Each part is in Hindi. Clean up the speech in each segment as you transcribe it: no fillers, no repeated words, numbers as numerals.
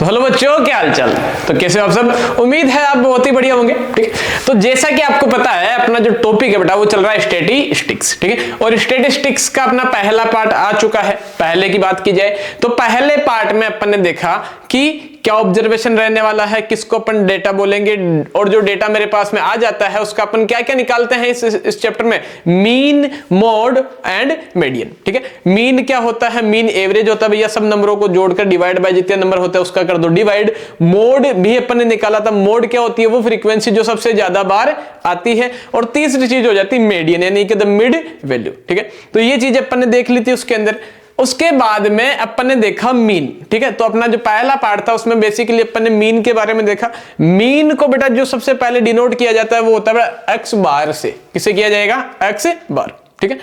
तो हेलो बच्चों, क्या हालचाल। तो कैसे हो आप सब। उम्मीद है आप बहुत ही बढ़िया होंगे। ठीक है, तो जैसा कि आपको पता है अपना जो टॉपिक है बेटा वो चल रहा है स्टैटिस्टिक्स। ठीक है, और स्टैटिस्टिक्स का अपना पहला पार्ट आ चुका है। पहले की बात की जाए तो पहले पार्ट में अपन ने देखा कि क्या ऑब्जर्वेशन रहने वाला है, किसको अपन डेटा बोलेंगे, और जो डेटा मेरे पास में आ जाता है उसका अपन क्या क्या निकालते हैं इस चैप्टर में, मीन, मोड एंड मीडियन। ठीक है, मीन क्या होता है, मीन एवरेज होता है भैया, सब नंबरों को जोड़कर डिवाइड बाय जितने नंबर होते हैं उसका कर दो डिवाइड। मोड भी अपन ने निकाला था, मोड क्या होती है, वो फ्रीक्वेंसी जो सबसे ज्यादा बार आती है। और तीसरी चीज हो जाती है मीडियन, यानी कि द मिड वैल्यू। ठीक है, तो ये चीज अपन ने देख ली थी उसके अंदर। उसके बाद में अपन ने देखा मीन। ठीक है, तो अपना जो पहला पार्ट था उसमें बेसिकली अपन ने मीन के बारे में देखा। मीन को बेटा जो सबसे पहले डिनोट किया जाता है वो होता है एक्स बार से। किसे किया जाएगा, एक्स बार। ठीक है,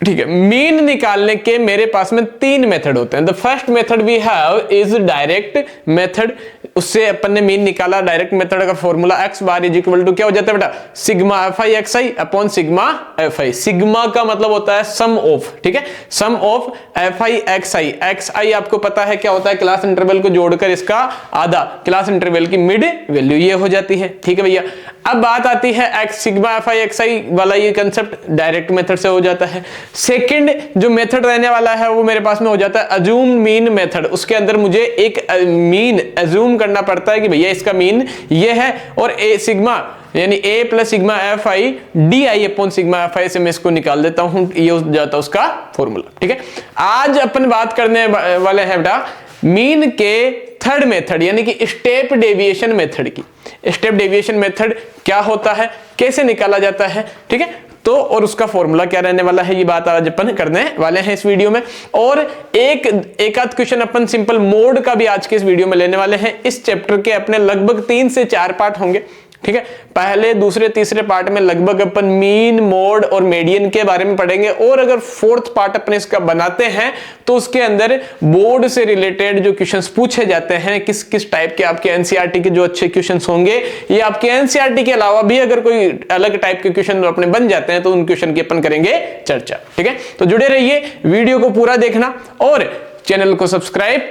ठीक है, मीन निकालने के मेरे पास में तीन मेथड होते हैं। The first method we have is direct method. उससे अपन ने मीन निकाला, डायरेक्ट मेथड का formula x bar is equal to क्या हो जाता है बेटा, sigma f i x i upon sigma f i. Sigma का मतलब होता है सम ऑफ, ठीक है, sum of f i x i. X i आपको पता है क्या होता है, क्लास इंटरवल को जोड़कर इसका आधा, क्लास इंटरवल की मिड वैल्यू ये हो जाती है। ठीक है भैया, अब बात आती है x sigma f i x i वाला, ये कंसेप्ट डायरेक्ट मेथड से हो जाता है। सेकंड जो मेथड रहने वाला है वो मेरे पास में हो जाता है अज्यूम मीन मेथड। उसके अंदर मुझे एक मीन अज्यूम करना पड़ता है कि भैया इसका मीन ये है, और ए सिग्मा यानी a plus sigma f i d i upon sigma f i से मैं इसको निकाल देता हूं, ये हो जाता है उसका फॉर्मूला। ठीक है, आज अपन बात करने वाले हैं बेटा मीन के थर्ड मेथड यानी कि स्टेप डेविएशन मेथड की। स्टेप डेविएशन मेथड क्या होता है, कैसे निकाला जाता है, ठीक है, तो और उसका फॉर्मूला क्या रहने वाला है, ये बात आज अपन करने वाले हैं इस वीडियो में। और एक आध क्वेश्चन अपन सिंपल मोड का भी आज के इस वीडियो में लेने वाले हैं। इस चैप्टर के अपने लगभग 3 से 4 पार्ट होंगे। ठीक है, पहले दूसरे तीसरे पार्ट में लगभग अपन मीन, मोड और मीडियन के बारे में पढ़ेंगे, और अगर फोर्थ पार्ट अपन इसका बनाते हैं तो उसके अंदर बोर्ड से रिलेटेड जो क्वेश्चंस पूछे जाते हैं, किस किस टाइप के आपके एनसीईआरटी के जो अच्छे क्वेश्चंस होंगे, ये आपके एनसीईआरटी के अलावा भी अगर कोई अलग टाइप के क्वेश्चन अपने बन जाते हैं तो उन क्वेश्चन की अपन करेंगे चर्चा। ठीक है, तो जुड़े रहिए, वीडियो को पूरा देखना और चैनल को सब्सक्राइब,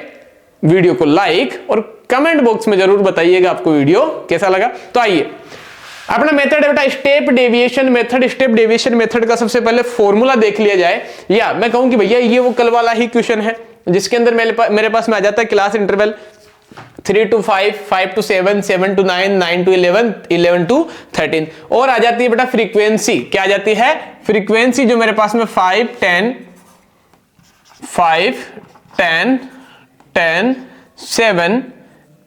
वीडियो को लाइक और कमेंट बॉक्स में जरूर बताइएगा आपको वीडियो कैसा लगा। तो आइए, अपना मेथड है बेटा step deviation method. Step deviation method का सबसे पहले फॉर्मूला देख लिया जाए, या मैं कहूं कि भैया ये वो कल वाला ही क्वेश्चन है जिसके अंदर मेरे पास में आ जाता है class interval 3 to 5, 5 to 7, 7 to 9, 9 to 11, 11 to 13, और आ जाती है बेटा फ्रीक्वेंसी। क्या आ जाती है, फ्रीक्वेंसी जो मेरे पास में 5, 10, 7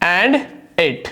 एंड 8,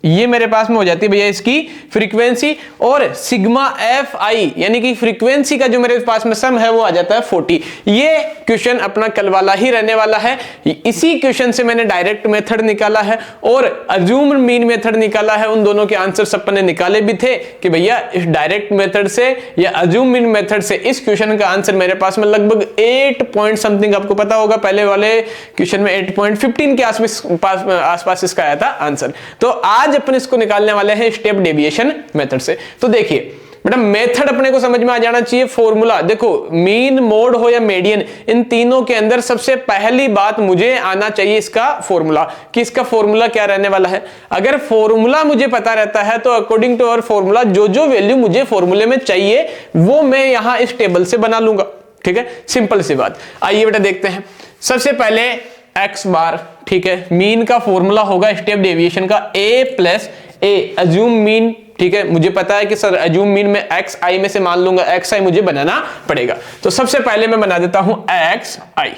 ये मेरे पास में हो जाती है भैया इसकी फ्रीक्वेंसी। और सिग्मा एफ आई यानी कि फ्रीक्वेंसी का जो मेरे पास में सम है वो आ जाता है 40। ये क्वेश्चन अपना कल वाला ही रहने वाला है। इसी क्वेश्चन से मैंने डायरेक्ट मेथड निकाला है और अज्यूम मीन मेथड निकाला है। उन दोनों के आंसर अपन ने निकाले भी थे कि भैया इस डायरेक्ट मेथड से या अज्यूम मीन मेथड से इस क्वेश्चन का आंसर मेरे पास में लगभग 8 पॉइंट समथिंग, आपको पता होगा पहले वाले क्वेश्चन में 8.15 के आसपास इसका आया था आंसर। तो आज अपन इसको निकालने वाले हैं स्टेप डेविएशन मेथड से। तो देखिए बेटा मेथड अपने को समझ में आ जाना चाहिए। फॉर्मूला देखो, मीन, मोड हो या मीडियन, इन तीनों के अंदर सबसे पहली बात मुझे आना चाहिए इसका फॉर्मूला, कि इसका फॉर्मूला क्या रहने वाला है। अगर फॉर्मूला मुझे पता रहता है तो अकॉर्डिंग टू अवर फॉर्मूला जो जो वैल्यू मुझे फॉर्मूले में चाहिए वो मैं यहां इस टेबल से बना लूंगा। ठीक है, सिंपल सी बात। आइए बेटा देखते हैं। सबसे पहले एक्स बार, ठीक है, मीन का फॉर्मूला होगा स्टेप डेविएशन का ए प्लस ए अज्यूम मीन। ठीक है, मुझे पता है कि सर अज्यूम मीन में एक्स आई में से मान लूंगा, एक्स आई मुझे बनाना पड़ेगा। तो सबसे पहले मैं बना देता हूं एक्स आई।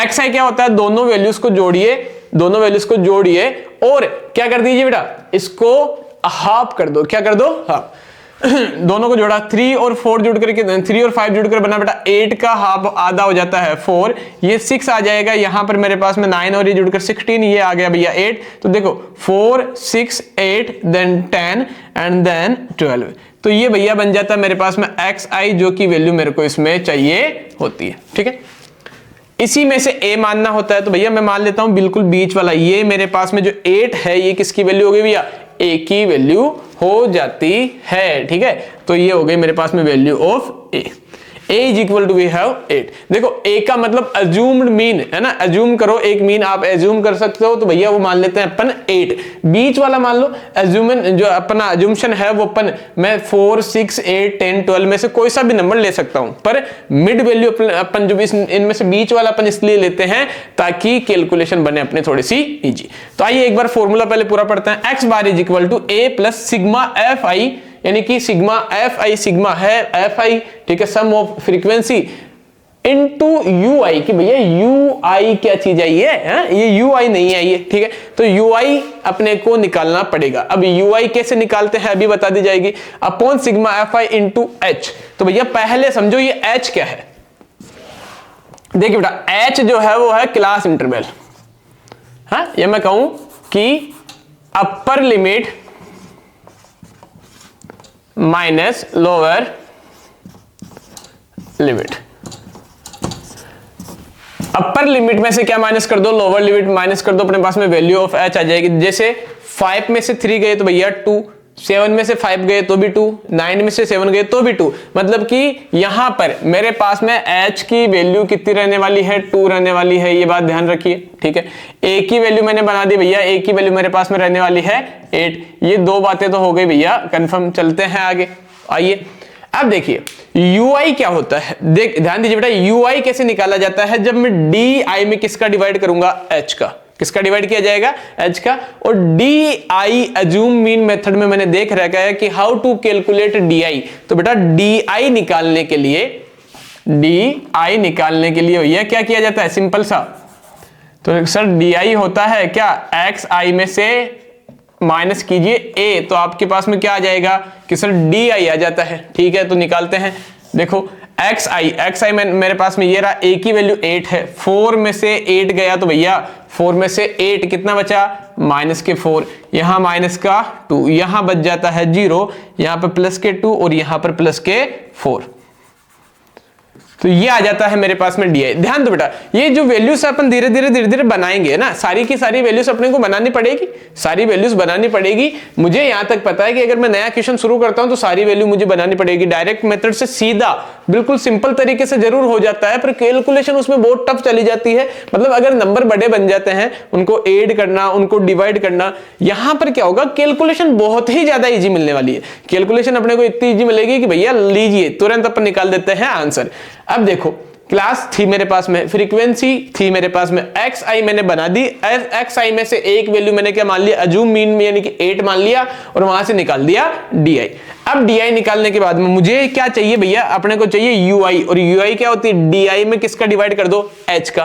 एक्स आई क्या होता है, दोनों वैल्यूज को जोड़िए, दोनों वैल्यूज को जोड़िए और क्या कर दीजिए बेटा, इसको हाफ कर दो। क्या कर दो, हाफ। दोनों को जोड़ा, 3 और 4 जुड़ करके 3 और 5 जुड़कर बना बेटा 8 का हाफ आधा हो जाता है 4, ये 6 आ जाएगा। यहां पर मेरे पास में 9 और ये जुड़कर 16, ये आ गया भैया 8। तो देखो 4, 6, 8 देन 10 एंड देन 12। तो ये भैया बन जाता है मेरे पास में एक्स आई, जो की वैल्यू मेरे को इसमें चाहिए होती है। ठीक है, इसी में से ए मानना होता है, तो भैया मैं मान लेता हूं बिल्कुल बीच वाला। ये मेरे पास में जो 8 है ये किसकी वैल्यू हो गई भैया, ए की वैल्यू हो जाती है। ठीक है, तो ये हो गई मेरे पास में value of a. a is equal to we have 8। देखो a का मतलब अज्यूम्ड मीन है ना, अज्यूम करो एक मीन आप अज्यूम कर सकते हो, तो भैया वो मान लेते हैं अपन 8। बीच वाला मान लो अज्यूमन जो अपना अज्यूमशन है वो अपन मैं 4 6 8 10 12 में से कोई सा भी नंबर ले सकता हूं, पर मिड वैल्यू अपन जो इनमें से बीच वाला अपन इसलिए लेते हैं ताकि कैलकुलेशन बने अपने थोड़ी सी इजी। तो आइए एक बार फॉर्मूला पहले पूरा पढ़ते हैं। x bar is equal to a plus sigma f i, यानी कि सिग्मा एफ आई, सिग्मा है एफ आई, ठीक है, sum of frequency into u i, कि भैया यू आई क्या चीज है ये यू आई नहीं है ये, ठीक है। तो यू आई अपने को निकालना पड़ेगा। अब यू आई कैसे निकालते हैं अभी बता दी जाएगी, अपॉन सिग्मा एफ आई इंटू एच। तो भैया पहले समझो ये एच क्या है। देखिए बेटा एच जो है वो है क्लास इंटरवल, हाँ, ये मैं कहूं कि upper limit minus lower limit. Upper limit में से क्या माइनस कर दो, लोअर लिमिट माइनस कर दो, अपने पास में वैल्यू ऑफ एच आ जाएगी। जैसे 5 में से 3 गए तो भैया 2, 7 में से 5 गए तो भी 2, 9 में से 7 गए तो भी 2। मतलब कि यहां पर मेरे पास में h की वैल्यू कितनी रहने वाली है, 2 रहने वाली है, ये बात ध्यान रखिए, ठीक है। a की वैल्यू मैंने बना दी भैया, a की वैल्यू मेरे पास में रहने वाली है 8। ये दो बातें तो हो गई भैया कंफर्म। चलते हैं आगे, आइए अब देखिए ui क्या होता है। देख ध्यान दीजिए बेटा, ui कैसे निकाला जाता है, जब मैं di में किसका डिवाइड करूंगा, h का। किसका डिवाइड किया जाएगा, h का। और di अज्यूम मीन मेथड में मैंने देख रखा है कि हाउ टू कैलकुलेट di। तो बेटा di निकालने के लिए भैया क्या किया जाता है, सिंपल सा। तो सर di होता है क्या, xi में से माइनस कीजिए a, तो आपके पास में क्या आ जाएगा कि सर di आ जाता है, ठीक है। तो निकालते हैं, देखो xi में मेरे पास में ये रहा, a की वैल्यू 8 है, 4 में से 8 गया तो भैया 4 में से 8 कितना बचा, माइनस के 4, यहां माइनस का 2, यहां बच जाता है 0, यहां पर प्लस के 2 और यहां पर प्लस के 4। तो ये आ जाता है मेरे पास में di। ध्यान दो बेटा, ये जो वैल्यूज अपन धीरे धीरे बनाएंगे ना, सारी की सारी वैल्यूज अपने को बनानी पड़ेगी, सारी वैल्यूज बनानी पड़ेगी। मुझे यहां तक पता है कि अगर मैं नया क्वेश्चन शुरू करता हूं तो सारी वैल्यू मुझे बनानी पड़ेगी। डायरेक्ट मेथड से सीधा बिल्कुल सिंपल तरीके से जरूर हो जाता है, पर कैलकुलेशन उसमें बहुत टफ चली जाती है। मतलब अगर नंबर बड़े बन जाते हैं, उनको एड करना, उनको डिवाइड करना, यहां पर क्या होगा, कैलकुलेशन बहुत ही ज्यादा इजी मिलने वाली है। कैलकुलेशन अपने को इतनी इजी मिलेगी कि भैया लीजिए तुरंत अपन निकाल देते हैं आंसर। अब देखो क्लास थी मेरे पास में, फ्रीक्वेंसी थी मेरे पास में, xi मैंने बना दी, xi में से एक वैल्यू मैंने क्या मान लिया, अज्यूम मीन में यानी कि 8 मान लिया, और वहां से निकाल दिया di। अब di निकालने के बाद में मुझे क्या चाहिए भैया, अपने को चाहिए ui, और ui क्या होती है, di में किसका डिवाइड कर दो, h का।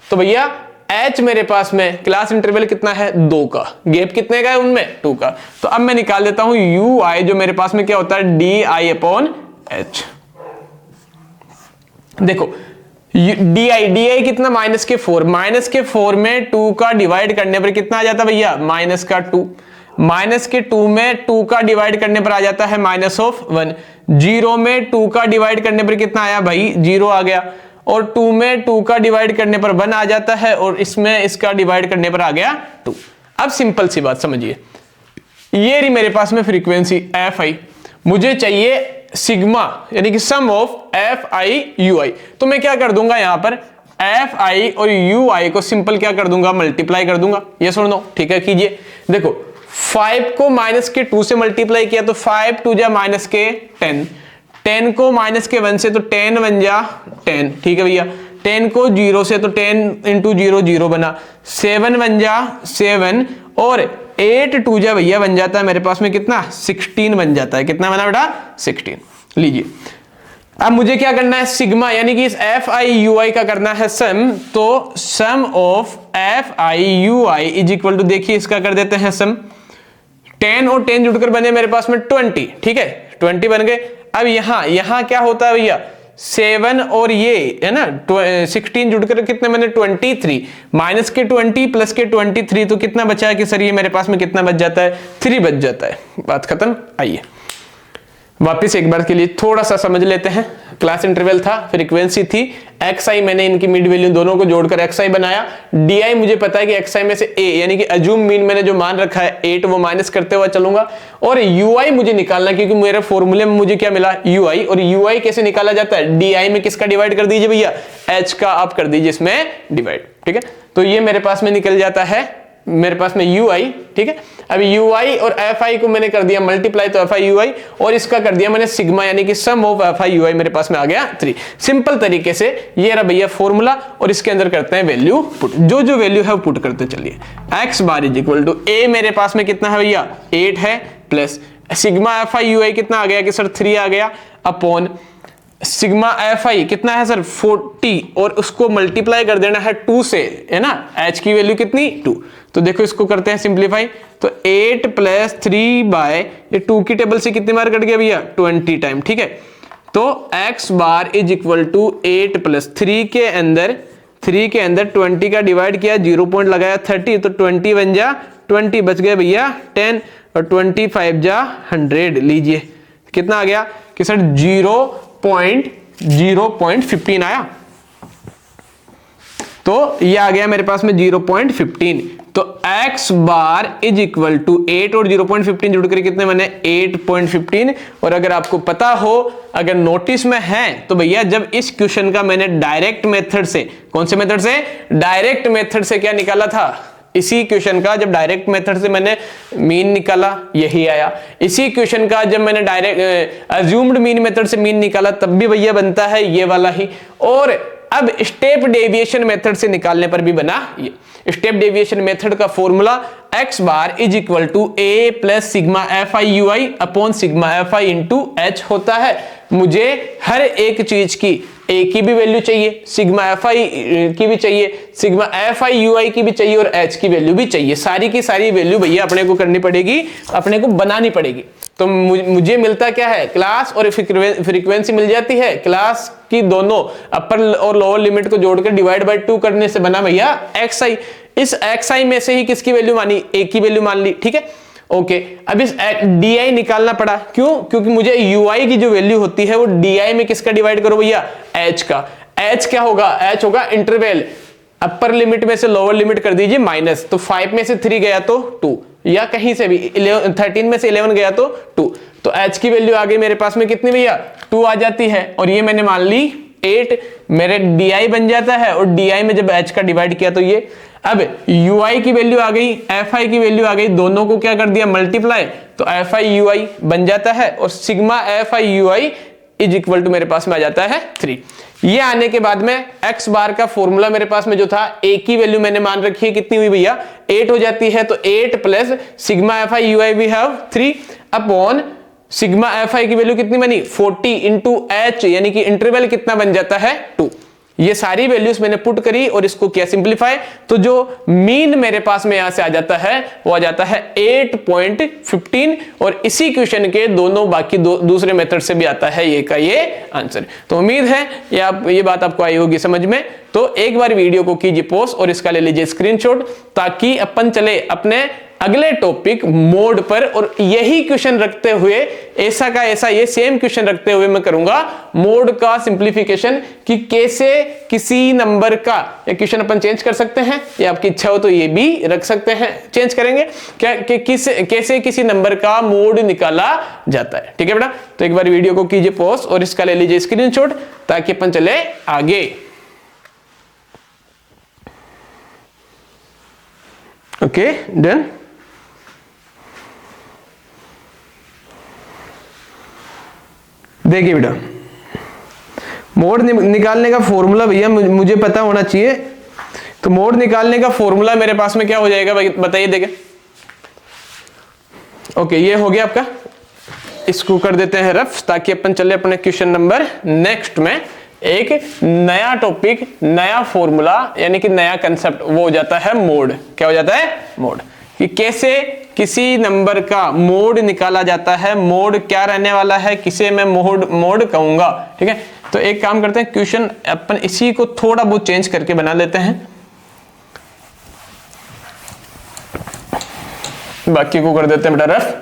तो भैया h मेरे पास में क्लास इंटरवल कितना है, 2 का, गैप कितने का है उनमें, 2 का। तो अब मैं निकाल देता हूं ui, जो मेरे पास में क्या होता है, di अपॉन h। देखो di कितना, माइनस के 4, माइनस के 4 में 2 का डिवाइड करने पर कितना आ जाता भैया, माइनस का 2, माइनस के 2 में 2 का डिवाइड करने पर आ जाता है माइनस ऑफ 1, 0 में 2 का डिवाइड करने पर कितना आया भाई, 0 आ गया, और 2 में 2 का डिवाइड करने पर 1 आ जाता है, और इसमें इसका डिवाइड करने पर आ गया 2। अब सिंपल सी बात समझिए, ये रही मेरे पास में फ्रीक्वेंसी fi, मुझे चाहिए सिग्मा यानी कि सम ऑफ एफ आई यू आई। तो मैं क्या कर दूंगा, यहां पर एफ आई और यू आई को सिंपल क्या कर दूंगा, मल्टीप्लाई कर दूंगा। ये सुन लो, ठीक है, कीजिए। देखो 5 को माइनस के 2 से मल्टीप्लाई किया तो 5 2 जा माइनस के 10, 10 को माइनस के 1 से तो 10 1 जा 10, ठीक है भैया। 10 को 0 से तो 10 इंटू 0 0 बना, 7 1 जा 7, और 8 2 जा भैया बन जाता है मेरे पास में कितना, 16 बन जाता है। कितना बना बेटा, 16। लीजिए अब मुझे क्या करना है, सिग्मा यानी कि इस एफ आई यू आई का करना है सम। तो sum of f i u i is equal to, देखिए इसका कर देते हैं सम, 10 और 10 जुड़कर बने मेरे पास में 20, ठीक है, 20 बन गए। अब यहां क्या होता है भैया, 7 और ये है ना 16 जुड़कर कितने बने, 23, माइनस के 20 प्लस के 23, तो कितना बचा है कि सर ये मेरे पास में कितना बच जाता है, 3 बच जाता है। बात खत्म। आइए वापस एक बार के लिए थोड़ा सा समझ लेते हैं। क्लास इंटरवल था, फ्रीक्वेंसी थी, xi मैंने इनकी मिड वैल्यू दोनों को जोड़कर xi बनाया, di मुझे पता है कि xi में से a यानी कि अज्यूम मीन मैंने जो मान रखा है 8 वो माइनस करते हुए चलूंगा, और ui मुझे निकालना क्योंकि मेरे फॉर्मूले में मुझे क्या मिला ui, और ui कैसे निकाला जाता है, di में किसका डिवाइड कर दीजिए भैया, h का आप कर दीजिए इसमें डिवाइड, ठीक है। तो ये मेरे पास में निकल जाता है, मेरे पास में ui, ठीक है। अब ui और fi को मैंने कर दिया मल्टीप्लाई, तो fi ui, और इसका कर दिया मैंने सिग्मा यानी कि सम ऑफ fi ui मेरे पास में आ गया 3। सिंपल तरीके से ये रहा भैया फॉर्मूला, और इसके अंदर करते हैं वैल्यू पुट, जो जो वैल्यू है वो पुट करते चलिए। x bar is equal to a मेरे पास में कितना है भैया 8 है, प्लस सिग्मा fi ui कितना आ गया कि सर 3 आ गया, अपॉन सिग्मा fi कितना है सर 40, और उसको मल्टीप्लाई कर देना है 2 से, है ना, h की वैल्यू कितनी 2। तो देखो इसको करते हैं सिंप्लीफाई, तो 8 प्लस 3 बाय, ये 2 की टेबल से कितनी बार कट गया भैया 20 टाइम, ठीक है। तो x bar is equal to 8 plus 3 के अंदर 20 का डिवाइड किया, 0 पॉइंट लगाया 30, तो 20 बन जा 20, बच गया भैया 10, और 25 जा 100, लीजिए कितना आ गया कि सर 0.15 आया, तो ये आ गया मेरे पास में 0.15। तो x bar is equal to 8 और 0.15 जुड़ कर कितने बने 8.15। और अगर आपको पता हो, अगर नोटिस में है, तो भैया जब इस क्वेश्चन का मैंने डायरेक्ट मेथड से, कौन से मेथड से, डायरेक्ट मेथड से क्या निकाला था, इसी क्वेश्चन का जब डायरेक्ट मेथड से मैंने मीन निकाला यही आया, इसी क्वेश्चन का जब मैंने डायरेक्ट अज्यूम्ड मीन मेथड से मीन निकाला तब भी भैया बनता है ये वाला ही। और अब स्टेप डेविएशन मेथड से निकालने पर भी बना ये। स्टेप डेविएशन मेथड का formula x bar is equal to a plus sigma fi ui upon sigma fi into h होता है। मुझे हर एक चीज की a की भी वैल्यू चाहिए, सिग्मा fi की भी चाहिए, सिग्मा fi ui की भी चाहिए, और h की वैल्यू भी चाहिए। सारी की सारी वैल्यू भैया अपने को करनी पड़ेगी, अपने को बनानी पड़ेगी। तो मुझे मिलता क्या है, क्लास और फ्रीक्वेंसी मिल जाती है। क्लास की दोनों अपर और लोअर लिमिट को जोड़कर डिवाइड बाय 2 करने से बना भैया xi। इस xi में से ही किसकी वैल्यू मानी, a की वैल्यू मान ली, ठीक है ओके। अब इस di निकालना पड़ा, क्यों, क्योंकि मुझे ui की जो वैल्यू होती है वो di में किसका डिवाइड करो भैया h का। h क्या होगा, h होगा इंटरवल, अपर लिमिट में से लोअर लिमिट कर दीजिए माइनस, तो 5 में से 3 गया तो 2, या कहीं से भी 13 में से 11 गया तो 2, तो h की वैल्यू आ गई मेरे पास में कितनी भैया 2 आ जाती है। और ये मैंने मान ली 8 मेरे di बन जाता है, और di में जब h का डिवाइड किया तो ये। अब ui की वैल्यू आ गई, fi की वैल्यू आ गई, दोनों को क्या कर दिया मल्टीप्लाई, तो fi ui बन जाता है, और sigma fi ui is equal to मेरे पास में आ जाता है 3। ये आने के बाद में x बार का फॉर्मूला मेरे पास में जो था a की वैल्यू मैंने मान रखी है कितनी हुई भैया 8 हो जाती है, तो 8 plus sigma fi ui we have 3 upon sigma fi की वैल्यू कितनी बनी 40 इंटू h, यानी कि इंटरवल कितना बन जाता है 2। ये सारी वैल्यूज मैंने पुट करी और इसको किया सिंप्लीफाई, तो जो मीन मेरे पास में यहां से आ जाता है वो आ जाता है 8.15, और इसी क्वेश्चन के दोनों बाकी दूसरे मेथड से भी आता है ये का ये आंसर। तो उम्मीद है ये बात आपको आई होगी समझ में। तो एक बार वीडियो को कीजिए पॉज और इसका ले लीजिए स्क्रीनशॉट, ताकि अपन चले अपने अगले टॉपिक मोड पर, और यही क्वेश्चन रखते हुए ऐसा का ऐसा ये सेम क्वेश्चन रखते हुए मैं करूंगा मोड का सिंप्लीफिकेशन, कि कैसे किसी नंबर का ये क्वेश्चन अपन चेंज कर सकते हैं, या आपकी इच्छा हो तो ये भी रख सकते हैं, चेंज करेंगे क्या कि कैसे किसी नंबर का मोड निकाला जाता है। ठीक है बेटा, तो एक बार वीडियो को कीजिए पॉज और इसका ले लीजिए स्क्रीनशॉट ताकि अपन चले आगे। Okay done. देखिए बेटा, मोड निकालने का फॉर्मूला भैया मुझे पता होना चाहिए। तो मोड निकालने का फॉर्मूला मेरे पास में क्या हो जाएगा बताइए देखें। ओके ये हो गया आपका, इसको कर देते हैं रफ ताकि अपन चले अपने क्वेश्चन नंबर नेक्स्ट में। एक नया टॉपिक, नया फॉर्मूला, यानी कि नया कंसेप्ट, वो हो जाता है मोड। क्या हो जाता है मोड, कि कैसे किसी नंबर का मोड निकाला जाता है। मोड क्या रहने वाला है, किसे मैं मोड कहूंगा। ठीक है, तो एक काम करते हैं, क्वेश्चन अपन इसी को थोड़ा बहुत चेंज करके बना लेते हैं, बाकी को कर देते हैं बेटा रफ।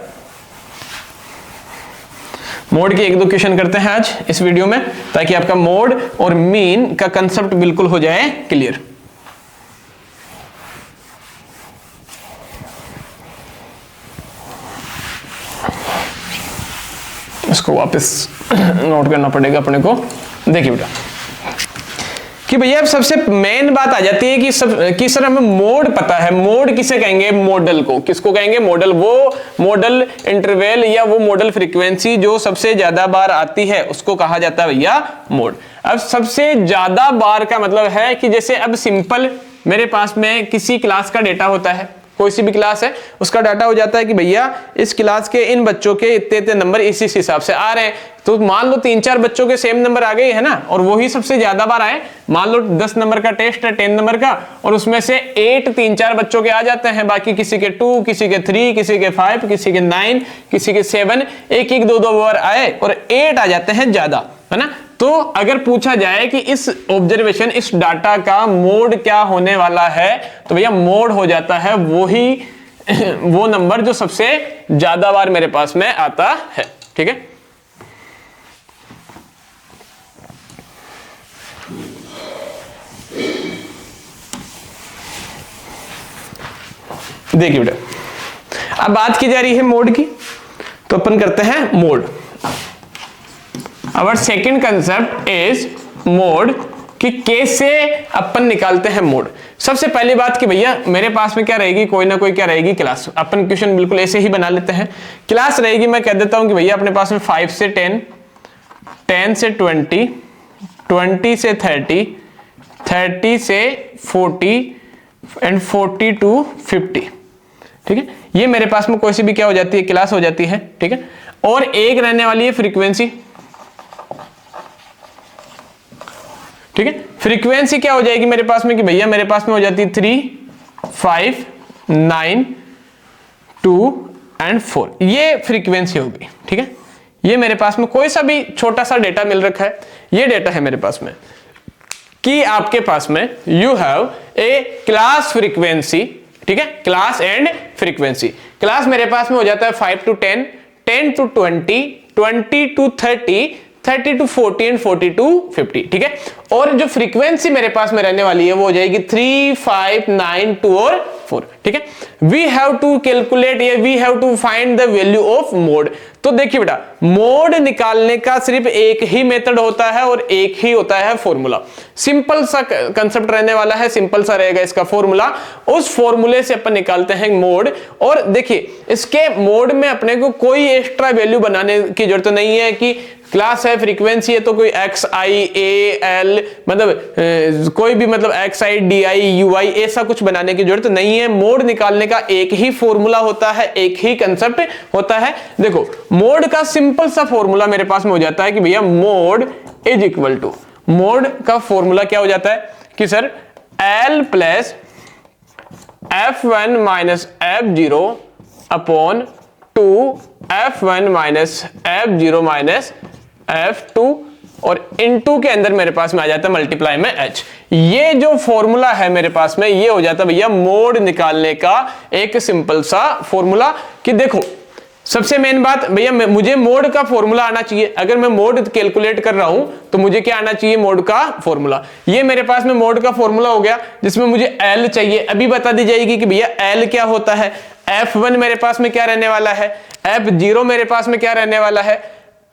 मोड के 1-2 क्वेश्चन करते हैं आज इस वीडियो में, ताकि आपका मोड और मीन का कंसेप्ट बिल्कुल हो जाए क्लियर। इसको वापस नोट करना पड़ेगा अपने को। देखिए बेटा कि भैया अब सबसे मेन बात आ जाती है कि सर हमें मोड पता है। मोड किसे कहेंगे? मॉडल को। किसको कहेंगे? मॉडल। वो मॉडल इंटरवल या वो मॉडल फ्रीक्वेंसी जो सबसे ज्यादा बार आती है उसको कहा जाता है भैया मोड। अब सबसे ज्यादा बार का मतलब है कि जैसे अब सिंपल मेरे पास में किसी क्लास का डेटा होता है, कोई सी भी क्लास है उसका डाटा हो जाता है कि भैया इस क्लास के इन बच्चों के इतने इतने नंबर इस हिसाब से आ रहे हैं। तो मान लो 3-4 बच्चों के सेम नंबर आ गए है ना, और वही सबसे ज्यादा बार आए। मान लो 10 नंबर का टेस्ट है, 10 नंबर का, और उसमें से 8 3-4 बच्चों के आ जाते हैं, बाकी किसी के 2, किसी के 3, किसी के 5, किसी के 9, किसी के 7, 1-1 2-2 बार आए और 8 आ जाते हैं ज्यादा, है ना। तो अगर पूछा जाए कि इस ऑब्जर्वेशन, इस डाटा का मोड क्या होने वाला है, तो भैया मोड हो जाता है वो नंबर जो सबसे ज्यादा बार मेरे पास में आता है। ठीक है, देखिए बेटा अब बात की जा रही है मोड की, तो अपन करते हैं mode. Our second concept is mode, कि कैसे अपन निकालते हैं मोड। सबसे पहली बात कि भैया मेरे पास में क्या रहेगी, कोई ना कोई क्या रहेगी, क्लास। अपन क्वेश्चन बिल्कुल ऐसे ही बना लेते हैं। क्लास रहेगी, मैं कह देता हूं कि भैया अपने पास में 5 से 10, 10 से 20, 20 से 30, 30 से 40 एंड 40 to 50। ठीक है, ये मेरे पास में कोई सी भी क्या हो जाती है, क्लास हो जाती है। ठीक है, और एक रहने वाली है फ्रीक्वेंसी। ठीक है, फ्रीक्वेंसी क्या हो जाएगी मेरे पास में कि भैया मेरे पास में हो जाती है 3, 5, 9, 2 एंड 4। ये फ्रीक्वेंसी होगी। ठीक है, ये मेरे पास में कोई सा भी छोटा सा डेटा मिल रखा है, ये डेटा है मेरे पास में कि आपके पास में you have a class frequency. ठीक है, क्लास एंड फ्रीक्वेंसी। क्लास मेरे पास में हो जाता है 5 to 10, 10 to 20, 20 to 30, 30 to 40 and 40 to 50। ठीक है, और जो फ्रीक्वेंसी मेरे पास में रहने वाली है वो हो जाएगी 3, 5, 9, 2 और 4। ठीक है, वी हैव टू कैलकुलेट या we have to find the value of mode. तो देखिए बेटा, मोड निकालने का सिर्फ एक ही मेथड होता है और एक ही होता है फॉर्मूला। सिंपल सा कंसेप्ट रहने वाला है, सिंपल सा रहेगा इसका फॉर्मूला। उस फॉर्मूले से अपन निकालते हैं मोड। और देखिए इसके मोड में अपने को कोई एक्स्ट्रा वैल्यू बनाने की जरूरत नहीं है कि क्लास है, फ्रीक्वेंसी है, तो कोई एक्स आई ए एल मतलब कोई भी मतलब x i d i u i ऐसा कुछ बनाने की जरूरत नहीं है। मोड निकालने का एक ही फॉर्मूला होता है, एक ही कंसेप्ट होता है। देखो मोड का सिंपल सा फॉर्मूला मेरे पास में हो जाता है कि भैया mode is equal to, mode का फॉर्मूला क्या हो जाता है कि sir L plus f1 minus f0 upon 2 f1 minus f0 minus f2 और इनटू के अंदर मेरे पास में आ जाता है मल्टीप्लाई में h। ये जो फॉर्मूला है मेरे पास में ये हो जाता है भैया मोड निकालने का एक सिंपल सा फॉर्मूला। कि देखो सबसे मेन बात भैया मुझे मोड का फॉर्मूला आना चाहिए। अगर मैं मोड कैलकुलेट कर रहा हूं तो मुझे क्या आना चाहिए, मोड का फॉर्मूला। ये मेरे पास में मोड का फॉर्मूला हो गया जिसमें मुझे L चाहिए। अभी बता दी जाएगी कि भैया L क्या होता है। F1 मेरे पास में क्या रहने वाला है, F0 मेरे पास में क्या रहने वाला है,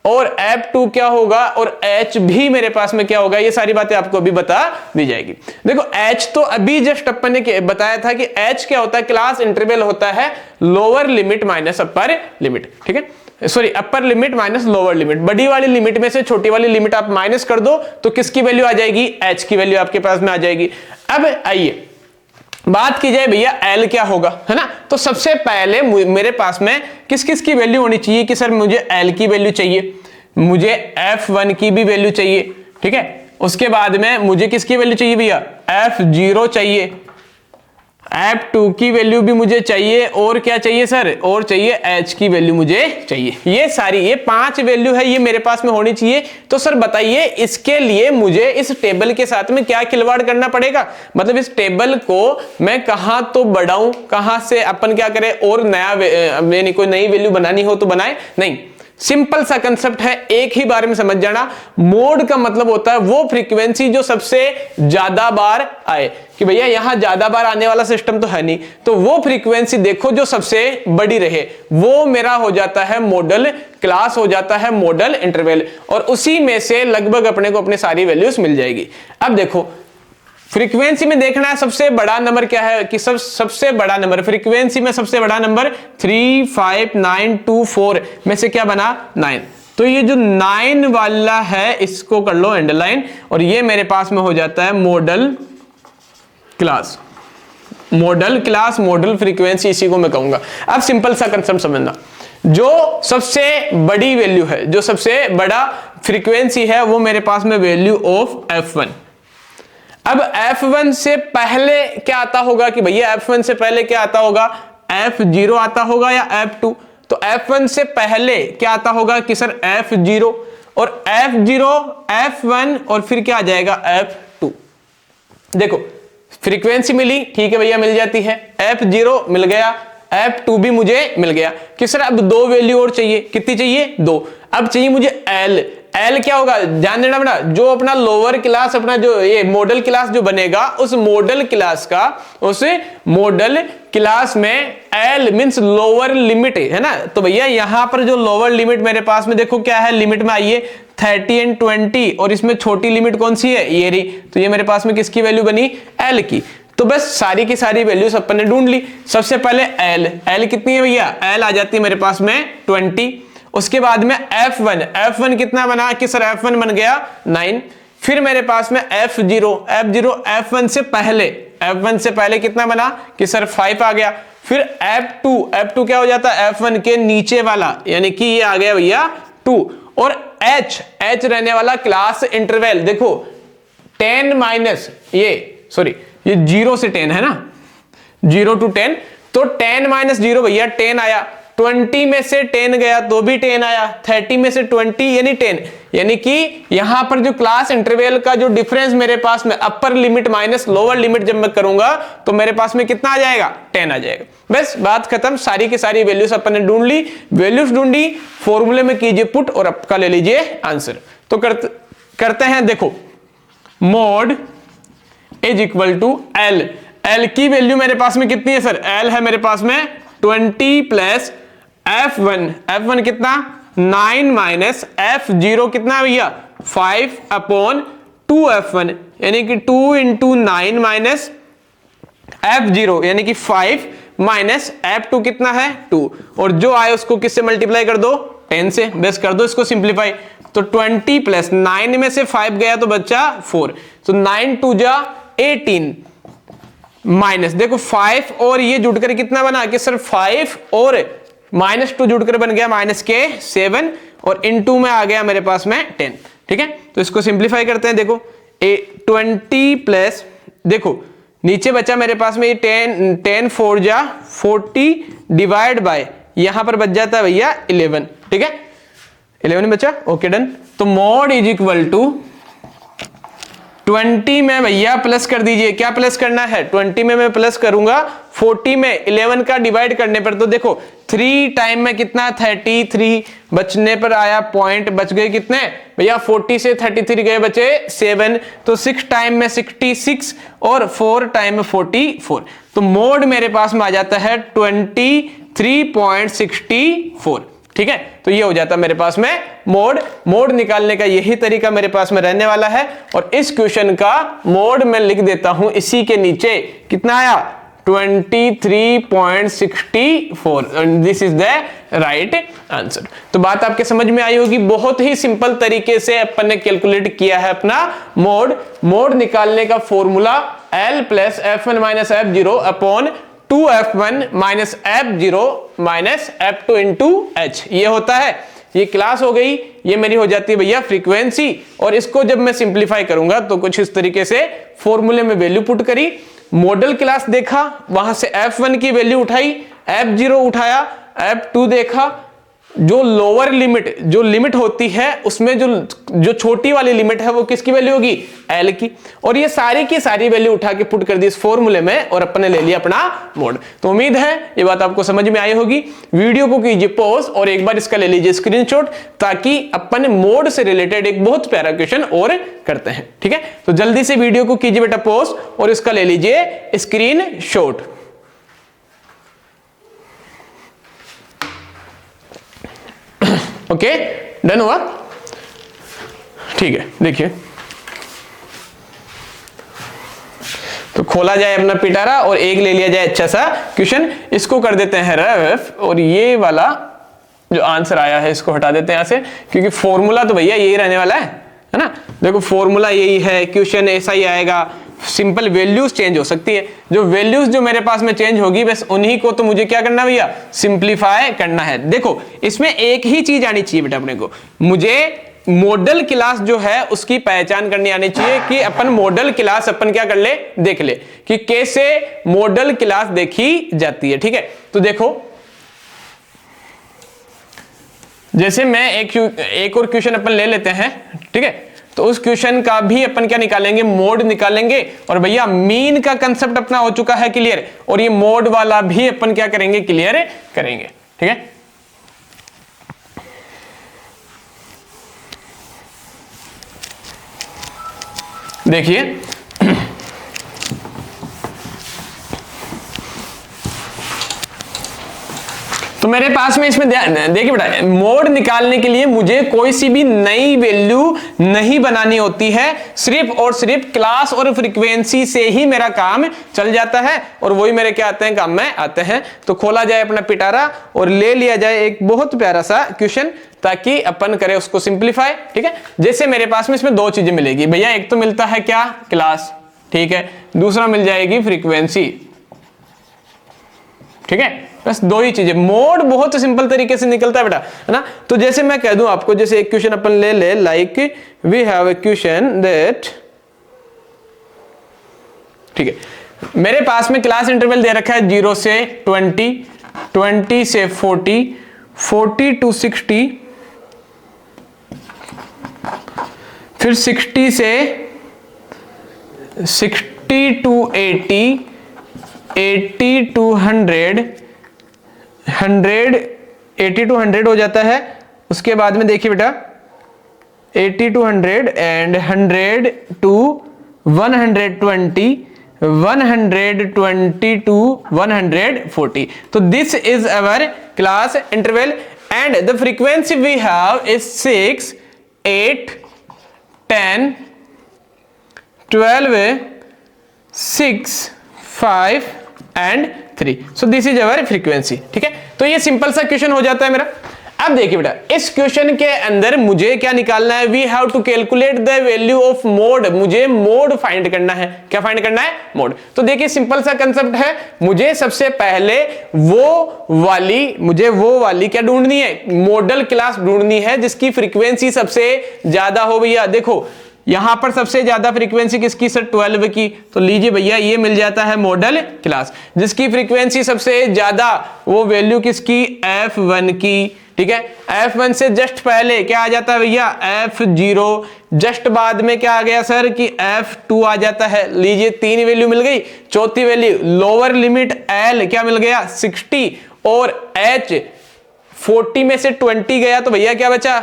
और F2 क्या होगा, और H भी मेरे पास में क्या होगा। ये सारी बातें आपको अभी बता दी जाएगी। देखो H तो अभी जस्ट अपन ने बताया था कि H क्या होता है, क्लास इंटरवल होता है lower limit minus upper limit. ठीक है, sorry upper limit minus lower limit. बड़ी वाली लिमिट में से छोटी वाली लिमिट आप माइनस कर दो तो किसकी वैल्यू आ जाएगी, H की वैल्यू आपके पास में आ जाएगी। अब आइए बात की जाए भैया L क्या होगा, है ना। तो सबसे पहले मेरे पास में किस किस की वैल्यू होनी चाहिए कि सर मुझे L की वैल्यू चाहिए, मुझे F1 की भी वैल्यू चाहिए। ठीक है, उसके बाद में मुझे किसकी वैल्यू चाहिए भैया, F0 चाहिए, F2 की वैल्यू भी मुझे चाहिए, और क्या चाहिए सर, और चाहिए H की वैल्यू मुझे चाहिए। ये सारी ये 5 वैल्यू है, ये मेरे पास में होनी चाहिए। तो सर बताइए इसके लिए मुझे इस टेबल के साथ में क्या खिलवाड़ करना पड़ेगा, मतलब इस टेबल को मैं कहां तो बढ़ाऊं, कहां से अपन क्या करें और नया यानी कोई नई वैल्यू बनानी हो तो बनाए नहीं। सिंपल सा कंसेप्ट है, एक ही बार में समझ जाना। मोड का मतलब होता है वो फ्रीक्वेंसी जो सबसे ज्यादा बार आए, कि भैया यहां ज्यादा बार आने वाला सिस्टम तो है नहीं, तो वो फ्रीक्वेंसी देखो जो सबसे बड़ी रहे, वो मेरा हो जाता है मॉडल क्लास, हो जाता है मॉडल इंटरवल, और उसी में से लगभग अपने को अपनी सारी वैल्यूज मिल जाएगी। अब देखो फ्रीक्वेंसी में देखना है सबसे बड़ा नंबर क्या है, कि सबसे बड़ा नंबर फ्रीक्वेंसी में सबसे बड़ा नंबर 3, 5, 9, 2, 4 में से क्या बना 9। तो ये जो 9 वाला है इसको कर लो अंडरलाइन, और ये मेरे पास में हो जाता है model class. Model class, model frequency, इसी को मैं कहूंगा। अब सिंपल सा कंसेप्ट समझना, जो सबसे बड़ी वैल्यू है, जो सबसे बड़ा फ्रीक्वेंसी है, वो मेरे पास में वैल्यू ऑफ f1। अब f1 से पहले क्या आता होगा, कि भैया f1 से पहले क्या आता होगा, f0 आता होगा या f2। तो f1 से पहले क्या आता होगा कि सर f0, और f0 f1 और फिर क्या आ जाएगा f2। देखो फ्रीक्वेंसी मिली, ठीक है भैया मिल जाती है, f0 मिल गया, f2 भी मुझे मिल गया, कि सर अब दो वैल्यू और चाहिए, कितनी चाहिए 2। अब चाहिए मुझे L क्या होगा, ध्यान देना बेटा, जो अपना लोअर क्लास, अपना जो ये मॉडल क्लास जो बनेगा, उस मॉडल क्लास में L मींस लोअर लिमिट है ना। तो भैया यहां पर जो लोअर लिमिट मेरे पास में देखो क्या है, लिमिट में आइए 30 एंड 20, और इसमें छोटी लिमिट कौन सी है, ये रही। तो ये मेरे पास में किसकी वैल्यू बनी, L की। तो बस सारी की सारी वैल्यूज अपन ने ढूंढ ली। सबसे पहले L कितनी है भैया, L आ जाती है मेरे पास में 20। उसके बाद में f1 कितना बना, कि सर f1 बन गया 9। फिर मेरे पास में f0 f1 से पहले कितना बना, कि सर 5 आ गया। फिर f2 क्या हो जाता है, f1 के नीचे वाला, यानी कि ये आ गया भैया 2। और h रहने वाला क्लास इंटरवल, देखो 10 माइनस ये 0 से 10 है ना, 0 to 10, तो 10 माइनस 0 भैया 10 आया, 20 में से 10 गया तो भी 10 आया, 30 में से 20 यानी 10, यानी कि यहां पर जो क्लास इंटरवल का जो डिफरेंस मेरे पास में upper limit minus lower limit जब मैं करूंगा तो मेरे पास में कितना आ जाएगा, 10 आ जाएगा। बस बात खत्म, सारी की सारी वैल्यूज अपन ने ढूंढ ली, वैल्यूज ढूंढी, फॉर्मूले में कीजिए पुट और आपका ले लीजिए आंसर। तो करते हैं, देखो mode is equal to L की वैल्यू मेरे पास में कितनी है सर, L है मेरे पास में 20 प्लस f1 कितना 9 माइनस f0 कितना भैया 5 अपॉन 2f1, यानी कि 2 इंटू 9 माइनस f0 यानी कि 5 माइनस f2 कितना है 2, और जो आए उसको किससे मल्टीप्लाई कर दो 10 से, बस कर दो इसको सिंप्लीफाई। तो 20 प्लस 9 में से 5 गया तो बच्चा 4, तो 9 2 जा 18 माइनस, देखो 5 और ये जुड़कर कितना बना कि सर 5 और -2 जुड़कर बन गया माइनस के 7, और इनटू में आ गया मेरे पास में 10। ठीक है, तो इसको सिंप्लीफाई करते हैं। देखो 20 प्लस, देखो नीचे बचा मेरे पास में 10 4 जा 40 डिवाइड बाय, यहां पर बच जाता है भैया 11। ठीक है, 11 बचा, ओके डन। तो मोड इज इक्वल टू 20 में भैया प्लस कर दीजिए, क्या प्लस करना है 20 में मैं प्लस करूंगा, 40 में 11 का डिवाइड करने पर, तो देखो 3 टाइम में कितना 33 बचने पर आया पॉइंट, बच गए कितने भैया 40 से 33 गए बचे 7, तो 6 टाइम में 66 और 4 टाइम में 44, तो मोड मेरे पास में आ जाता है 23.64। ठीक है, तो ये हो जाता है मेरे पास में मोड निकालने का यही तरीका मेरे पास में रहने वाला है। और इस क्वेश्चन का मोड मैं लिख देता हूं इसी के नीचे, कितना आया 23.64, and this is the right answer. तो बात आपके समझ में आई होगी, बहुत ही सिंपल तरीके से अपन ने कैलकुलेट किया है अपना मोड निकालने का formula L plus f1 minus f0 upon 2f1 minus f0 minus f2 into h, ये होता है। ये क्लास हो गई, ये मेरी हो जाती है भैया फ्रीक्वेंसी, और इसको जब मैं सिंप्लीफाई करूंगा तो कुछ इस तरीके से फॉर्मूले में वैल्यू पुट करी, मॉडल क्लास देखा, वहां से f1 की वैल्यू उठाई, f0 उठाया, f2 देखा, जो लोअर लिमिट, जो लिमिट होती है उसमें जो छोटी वाली लिमिट है वो किसकी वैल्यू होगी, एल की। और ये सारी की सारी वैल्यू उठा के पुट कर दी इस फॉर्मूले में और अपन ने ले लिया अपना मोड। तो उम्मीद है ये बात आपको समझ में आई होगी। वीडियो को कीजिए पॉज और एक बार इसका ले लीजिए स्क्रीनशॉट, ताकि अपन मोड से रिलेटेड एक बहुत प्यारा क्वेश्चन और करते हैं। ठीक है, तो जल्दी से वीडियो को कीजिए बेटा पॉज और इसका ले लीजिए स्क्रीनशॉट। ओके, डन हुआ? ठीक है, देखिए तो खोला जाए अपना पिटारा और एक ले लिया जाए अच्छा सा क्वेश्चन, इसको कर देते हैं रफ, और ये वाला जो आंसर आया है इसको हटा देते हैं यहां से, क्योंकि फॉर्मूला तो भैया यही रहने वाला है ना। देखो फॉर्मूला यही है, क्वेश्चन ऐसा ही आएगा, सिंपल वैल्यूज चेंज हो सकती है। जो वैल्यूज जो मेरे पास में चेंज होगी बस उन्हीं को तो मुझे क्या करना भैया, सिंप्लीफाई करना है। देखो इसमें एक ही चीज आनी चाहिए बेटा अपने को, मुझे मॉडल क्लास जो है उसकी पहचान करनी आनी चाहिए कि अपन मॉडल क्लास अपन क्या कर ले, देख ले कि कैसे मॉडल क्लास देखी जाती है। ठीक है, तो देखो जैसे मैं एक और क्वेश्चन अपन ले लेते हैं। ठीक है, तो उस क्वेश्चन का भी अपन क्या निकालेंगे, मोड निकालेंगे। और भैया मीन का कंसेप्ट अपना हो चुका है क्लियर, और ये मोड वाला भी अपन क्या करेंगे, क्लियर करेंगे। ठीक है, देखिए तो मेरे पास में इसमें देखिए बेटा, मोड निकालने के लिए मुझे कोई सी भी नई वैल्यू नहीं बनानी होती है, सिर्फ और सिर्फ क्लास और फ्रीक्वेंसी से ही मेरा काम चल जाता है, और वही मेरे क्या आते हैं, काम में आते हैं। तो खोला जाए अपना पिटारा और ले लिया जाए एक बहुत प्यारा सा क्वेश्चन, ताकि अपन करें उसको सिंप्लीफाई। ठीक है, जैसे मेरे पास में इसमें दो चीजें मिलेगी भैया, एक तो मिलता है क्या, क्लास, ठीक है, दूसरा मिल जाएगी फ्रीक्वेंसी। ठीक है, बस दो ही चीजें। मोड बहुत सिंपल तरीके से निकलता है बेटा, है ना। तो जैसे मैं कह दूं आपको, जैसे एक क्वेश्चन अपन ले ले, like we have a question that, ठीक है, मेरे पास में क्लास इंटरवल दे रखा है 0 से 20, 20 से 40, 40 to 60, फिर 60 से 60 to 80, 80 to 100, 100 80 to 100 हो जाता है। उसके बाद में देखिए बेटा 80 to 100 एंड 100 to 120, 120 to 140। तो this is our class interval and the frequency we have is 6, 8, 10, 12, 6, 5 and 3। So this is our frequency. ठीक है, तो ये सिंपल सा क्वेश्चन हो जाता है मेरा। अब देखिए बेटा, इस क्वेश्चन के अंदर मुझे क्या निकालना है, we have to calculate the value of mode. मुझे मोड फाइंड करना है। क्या फाइंड करना है, मोड। तो देखिए सिंपल सा कंसेप्ट है, मुझे सबसे पहले मुझे वो वाली क्या ढूंढनी है, मॉडल क्लास ढूंढनी है जिसकी फ्रीक्वेंसी सबसे ज्यादा हो। भैया देखो यहां पर सबसे ज्यादा फ्रीक्वेंसी किसकी सर, 12 की। तो लीजिए भैया ये मिल जाता है मॉडल क्लास जिसकी फ्रीक्वेंसी सबसे ज्यादा, वो वैल्यू किसकी, F1 की। ठीक है, F1 से जस्ट पहले क्या आ जाता है भैया, F0, जस्ट बाद में क्या आ गया सर कि F2 आ जाता है। लीजिए 3 वैल्यू मिल गई। चौथी वैल्यू लोअर लिमिट L क्या मिल गया, 60, और H 40 में से 20 गया तो भैया क्या बचा,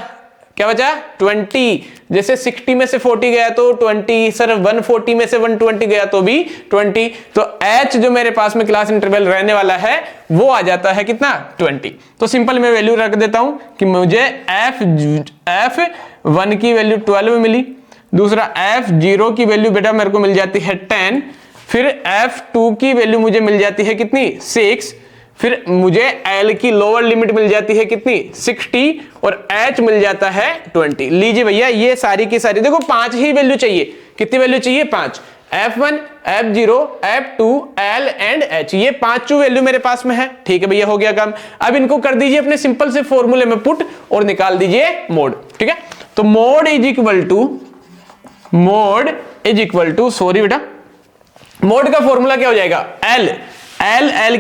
20। जैसे 60 में से 40 गया तो 20, सर 140 में से 120 गया तो भी 20। तो H जो मेरे पास में क्लास इंटरवल रहने वाला है वो आ जाता है कितना, 20। तो सिंपल मैं वैल्यू रख देता हूं कि मुझे F1 की वैल्यू 12 मिली, दूसरा F0 की वैल्यू बेटा मेरे को मिल जाती है 10, फिर F2 की वैल्यू मुझे मिल जाती है कितनी, 6, फिर मुझे L की लोअर लिमिट मिल जाती है कितनी, 60, और H मिल जाता है 20। लीजिए भैया ये सारी की सारी, देखो 5 ही वैल्यू चाहिए। कितनी वैल्यू चाहिए, 5। F1, F0, F2, L and H, ये 5 वैल्यू मेरे पास में है। ठीक है भैया, हो गया काम। अब इनको कर दीजिए अपने सिंपल से फॉर्मूले में पुट और निकाल दीजिए मोड। ठीक है, तो mode is equal to sorry बेटा, मोड का फॉर्मूला क्या हो जाएगा, L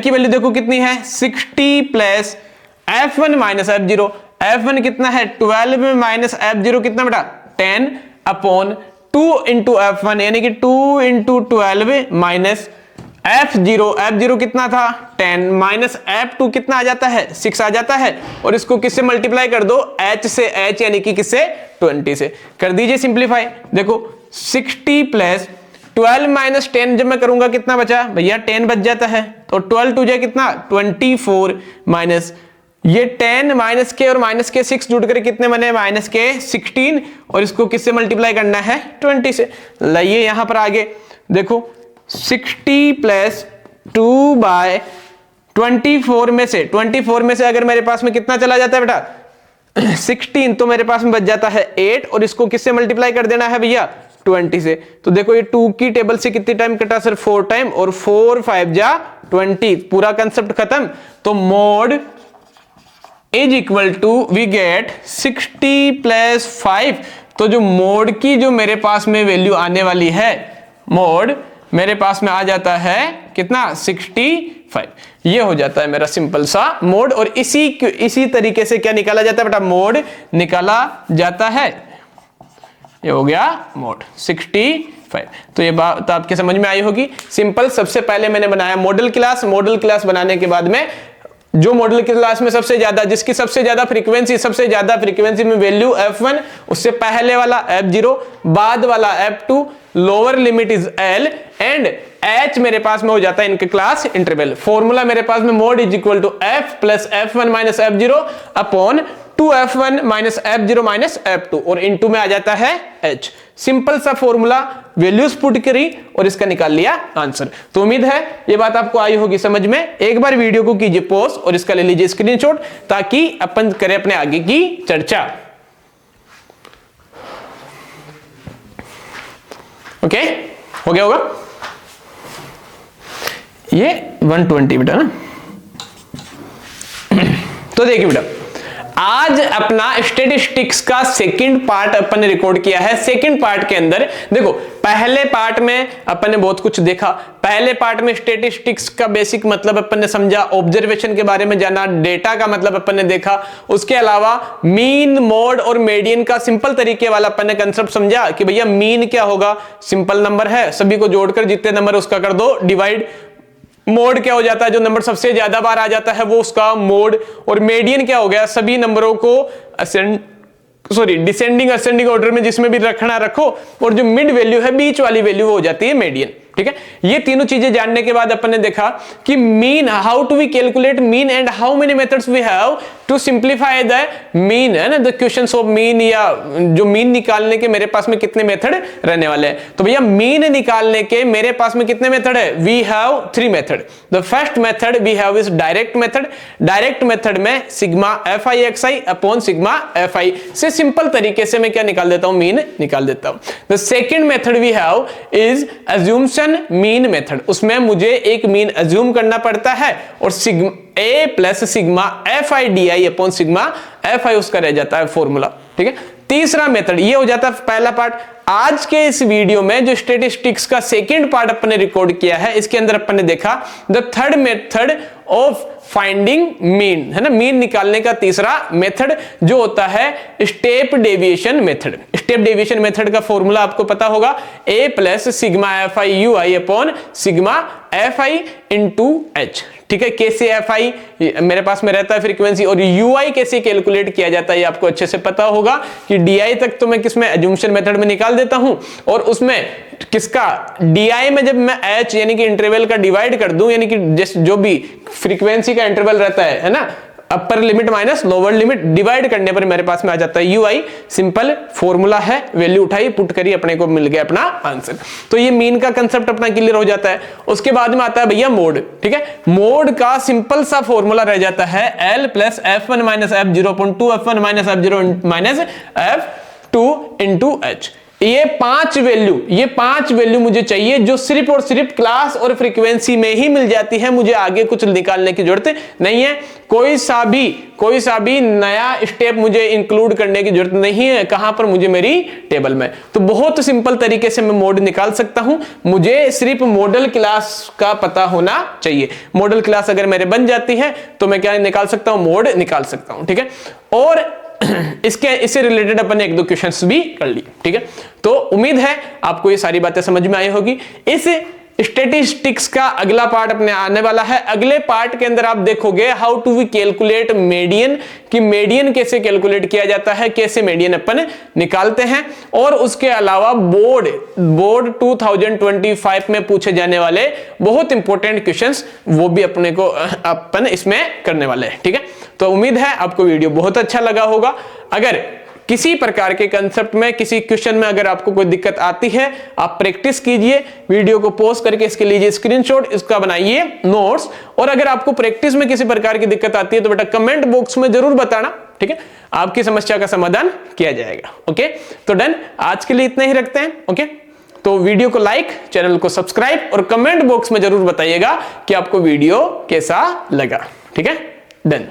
की वैल्यू देखो कितनी है, 60 plus F1 minus F0। F1 कितना है 12 में माइनस F0 कितना बेटा 10 अपॉन 2 इंटू F1 यानी कि 2 इंटू 12 माइनस F0 कितना था 10 माइनस F2 कितना आ जाता है 6 आ जाता है, और इसको किससे मल्टीप्लाई कर दो H से H यानी कि किससे 20 से कर दीजिए सिंप्लीफाई। देखो 60 प्लस 12 माइनस 10 जब मैं करूंगा कितना बचा भैया 10 बच जाता है, तो 12 टू जाए कितना 24 माइनस ये 10 माइनस के और माइनस के 6 जुड़ कर कितने बने माइनस के 16, और इसको किससे मल्टीप्लाई करना है 20 से। लाइए यहां पर आगे देखो 60 प्लस 2 बाय 24 में से अगर मेरे पास में कितना चला जाता है बेटा 16, तो मेरे पास में बच जाता है 8, और इसको किससे मल्टीप्लाई कर देना है भैया 20 से। तो देखो ये 2 की टेबल से कितनी टाइम कटा सर 4 टाइम, और 4 5 जा 20, पूरा कंसेप्ट खत्म। तो mode is equal to we get 60 plus 5, तो जो मोड की जो मेरे पास में वैल्यू आने वाली है मोड मेरे पास में आ जाता है कितना 65, ये हो जाता है मेरा सिंपल सा मोड। और इसी तरीके से क्या निकाला जाता है बेटा मोड निकाला जाता है, ये हो गया मोड 65। तो ये बात आपके समझ में आई होगी सिंपल। सबसे पहले मैंने बनाया मॉडल क्लास बनाने के बाद में जो मॉडल क्लास में सबसे ज्यादा जिसकी सबसे ज्यादा फ्रीक्वेंसी में वैल्यू F1, उससे पहले वाला F0, बाद वाला F2, lower limit is L and H मेरे पास में हो जाता है इनके क्लास इंटरवल। फॉर्मूला मेरे पास में mode is equal to F plus F1 minus F0 upon 2F1 minus F0 minus F2, और इनटू में आ जाता है H। सिंपल सा फॉर्मूला, वैल्यूज पुट करी और इसका निकाल लिया आंसर। तो उम्मीद है ये बात आपको आई होगी समझ में। एक बार वीडियो को कीजिए पॉज और इसका ले लीजिए स्क्रीनशॉट ताकि अपन करें अपने आगे की चर्चा। ओके हो गया होगा ये 120 बेटा ना। तो देखिए बेटा आज अपना स्टैटिस्टिक्स का सेकंड पार्ट अपन ने रिकॉर्ड किया है। सेकंड पार्ट के अंदर देखो पहले पार्ट में अपन ने बहुत कुछ देखा। पहले पार्ट में स्टैटिस्टिक्स का बेसिक मतलब अपन ने समझा, ऑब्जर्वेशन के बारे में जाना, डेटा का मतलब अपन ने देखा। उसके अलावा मीन, मोड और मीडियन का सिंपल तरीके वाला अपन ने कंसेप्ट समझा कि भैया मीन क्या होगा, सिंपल नंबर है, सभी को जोड़कर जितने नंबर उसका कर दो डिवाइड। मोड क्या हो जाता है, जो नंबर सबसे ज्यादा बार आ जाता है वो उसका मोड। और मीडियन क्या हो गया, सभी नंबरों को डिसेंडिंग असेंडिंग ऑर्डर में जिसमें भी रखना रखो, और जो मिड वैल्यू है बीच वाली वैल्यू वो हो जाती है मीडियन। ठीक है, ये तीनों चीजें जानने के बाद अपन ने देखा कि mean, how to we calculate mean and how many methods we have to simplify the mean, है ना, द क्वेश्चंस ऑफ मीन, या जो मीन निकालने के मेरे पास में कितने मेथड रहने वाले हैं। तो भैया मीन निकालने के मेरे पास में कितने मेथड है, we have 3 method. The first method we have is direct method. Direct method में sigma fi xi upon sigma fi से सिंपल तरीके से मैं क्या निकाल देता हूं, मीन निकाल देता हूं। The second method we have is assumption mean method. उसमें मुझे एक मीन अज्यूम करना पड़ता है और sigma a plus sigma fi di upon sigma fi उसका रह जाता है फॉर्मूला। ठीक है, तीसरा मेथड ये हो जाता है पहला पार्ट। आज के इस वीडियो में जो स्टैटिस्टिक्स का सेकंड पार्ट अपन ने रिकॉर्ड किया है, इसके अंदर अपन ने देखा the third method of finding mean, है ना, मीन निकालने का तीसरा मेथड जो होता है step deviation method. Step deviation method का फॉर्मूला आपको पता होगा, a plus sigma fi ui upon sigma fi into h। ठीक है, कैसे fi मेरे पास में रहता है फ्रीक्वेंसी, और ui कैसे कैलकुलेट किया जाता है ये आपको अच्छे से पता होगा कि di तक तो मैं किसमें एज्यूम्पशन मेथड में निकाल देता हूं, और उसमें किसका di में जब मैं h यानी कि इंटरवल का डिवाइड कर दूं, यानी कि जो भी फ्रीक्वेंसी का इंटरवल रहता है ना, upper limit minus lower limit divide करने पर मेरे पास में आ जाता है ui। सिंपल फॉर्मूला है, वैल्यू उठाई पुट करी, अपने को मिल गया अपना आंसर। तो ये मीन का कंसेप्ट अपना क्लियर हो जाता है। उसके बाद में आता है भैया मोड। ठीक है, मोड का सिंपल सा फॉर्मूला रह जाता है l plus f1 minus f0 upon 2f1 minus f0 minus f2 into h। ये पांच वैल्यू मुझे चाहिए जो सिर्फ और सिर्फ क्लास और फ्रीक्वेंसी में ही मिल जाती है, मुझे आगे कुछ निकालने की जरूरत नहीं है। कोई सा भी नया स्टेप मुझे इंक्लूड करने की जरूरत नहीं है। कहां पर? मुझे मेरी टेबल में। तो बहुत सिंपल तरीके से मैं मोड निकाल सकता हूं, मुझे सिर्फ मॉडल क्लास का पता होना चाहिए। मॉडल क्लास अगर मेरे बन जाती है तो मैं क्या निकाल सकता हूं? मोड निकाल सकता हूं, ठीक है। और इससे रिलेटेड अपन एक दो क्वेश्चंस भी कर लिए, ठीक है। तो उम्मीद है आपको ये सारी बातें समझ में आई होगी। इस स्टैटिस्टिक्स का अगला पार्ट अपने आने वाला है। अगले पार्ट के अंदर आप देखोगे how to we calculate median, कि मीडियन कैसे कैलकुलेट किया जाता है, कैसे मीडियन अपन निकालते हैं। और उसके अलावा बोर्ड 2025 में पूछे जाने वाले बहुत इंपॉर्टेंट क्वेश्चंस वो भी अपने को अपन इसमें करने वाले हैं, ठीक है। तो उम्मीद है आपको वीडियो बहुत अच्छा लगा होगा। अगर किसी प्रकार के कंसेप्ट में, किसी क्वेश्चन में अगर आपको कोई दिक्कत आती है, आप प्रैक्टिस कीजिए, वीडियो को पॉज करके इसके लीजिए स्क्रीनशॉट, इसका बनाइए नोट्स। और अगर आपको प्रैक्टिस में किसी प्रकार की दिक्कत आती है तो बेटा कमेंट बॉक्स में जरूर बताना, ठीक है। आपकी समस्या का समाधान किया जाएगा। ओके, तो डन, आज के लिए इतना ही रखते हैं। ओके, तो वीडियो को लाइक, चैनल को सब्सक्राइब और कमेंट बॉक्स में जरूर बताइएगा कि आपको वीडियो कैसा लगा, ठीक है। डन।